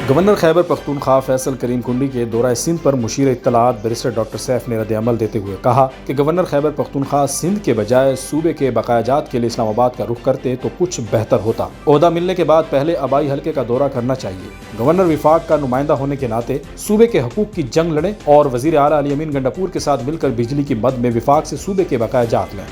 Governor Khyber Pakhtunkhwa Faisal کریم کنڈی کے دورہ سندھ پر مشیر اطلاعات بیرسٹر ڈاکٹر سیف نے رد عمل دیتے ہوئے کہا کہ گورنر خیبر پختونخوا سندھ کے بجائے صوبے کے بقایا جات کے لیے اسلام آباد کا رخ کرتے تو کچھ بہتر ہوتا۔ عہدہ ملنے کے بعد پہلے آبائی حلقے کا دورہ کرنا چاہیے۔ گورنر وفاق کا نمائندہ ہونے کے ناطے صوبے کے حقوق کی جنگ لڑیں اور وزیر اعلیٰ علی امین گنڈاپور کے ساتھ مل کر بجلی کی مد میں وفاق سے صوبے کے بقایا جات لیں۔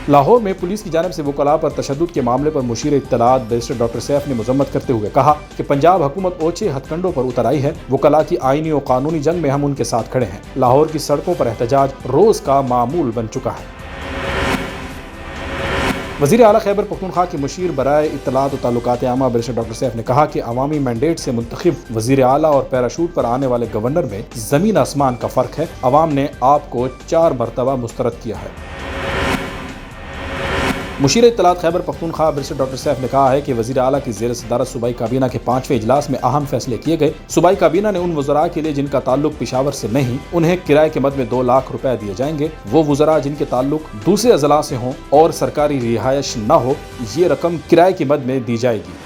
لاہور میں پولیس کی جانب سے وکلاء پر تشدد کے معاملے پر مشیر اطلاعات بیرسٹر ڈاکٹر سیف نے مذمت کرتے ہوئے کہا کہ پنجاب حکومت اوچھے ہتھ کنڈوں پر اتر آئی ہے۔ وکلاء کی آئینی و قانونی جنگ میں ہم ان کے ساتھ کھڑے ہیں۔ لاہور کی سڑکوں پر احتجاج روز کا معمول بن چکا ہے۔ وزیر اعلیٰ خیبر پختونخوا کی مشیر برائے اطلاعات و تعلقات عامہ بیرسٹر ڈاکٹر سیف نے کہا کہ عوامی مینڈیٹ سے منتخب وزیر اعلیٰ اور پیراشوٹ پر آنے والے گورنر میں زمین آسمان کا فرق ہے۔ عوام نے آپ کو 4 مرتبہ مسترد کیا ہے۔ مشیر اطلاعات Khyber Pakhtunkhwa barrister doctor safe نے کہا ہے کہ وزیر اعلیٰ کی زیر صدارت صوبائی کابینہ کے 5ویں اجلاس میں اہم فیصلے کیے گئے۔ صوبائی کابینہ نے ان وزراء کے لیے جن کا تعلق پشاور سے نہیں، انہیں کرائے کے مد میں 2 لاکھ روپے دیے جائیں گے۔ وہ وزراء جن کے تعلق دوسرے اضلاع سے ہوں اور سرکاری رہائش نہ ہو، یہ رقم کرائے کی مد میں دی جائے گی۔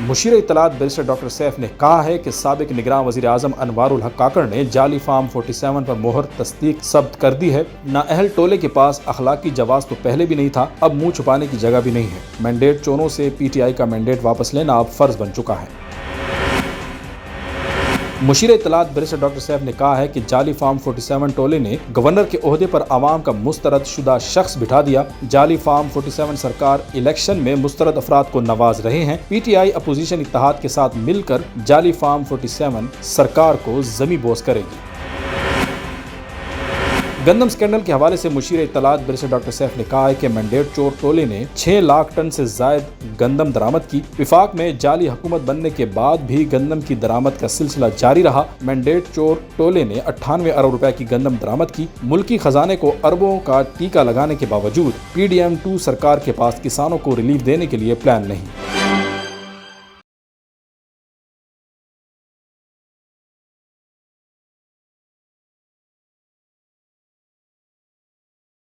مشیر اطلاعات بیرسٹر ڈاکٹر سیف نے کہا ہے کہ سابق نگراں وزیر اعظم انوار الحق کاکڑ نے جعلی فارم 47 پر مہر تصدیق ثبت کر دی ہے۔ نااہل ٹولے کے پاس اخلاقی جواز تو پہلے بھی نہیں تھا، اب منہ چھپانے کی جگہ بھی نہیں ہے۔ مینڈیٹ چوروں سے پی ٹی آئی کا مینڈیٹ واپس لینا اب فرض بن چکا ہے۔ مشیر اطلاعات بیرسٹر ڈاکٹر سیف نے کہا ہے کہ جعلی فارم 47 ٹولے نے گورنر کے عہدے پر عوام کا مسترد شدہ شخص بٹھا دیا۔ جعلی فارم 47 سرکار الیکشن میں مسترد افراد کو نواز رہے ہیں۔ پی ٹی آئی اپوزیشن اتحاد کے ساتھ مل کر جعلی فارم 47 سرکار کو زمیں بوس کرے گی۔ گندم سکینڈل کے حوالے سے مشیر اطلاعات بیرسٹر ڈاکٹر سیف نے کہا ہے کہ مینڈیٹ چور ٹولے نے 6 لاکھ ٹن سے زائد گندم درآمد کی۔ وفاق میں جعلی حکومت بننے کے بعد بھی گندم کی درآمد کا سلسلہ جاری رہا۔ مینڈیٹ چور ٹولے نے 98 ارب روپے کی گندم درآمد کی۔ ملکی خزانے کو اربوں کا ٹیکہ لگانے کے باوجود PDM2 سرکار کے پاس کسانوں کو ریلیف دینے کے لیے پلان نہیں۔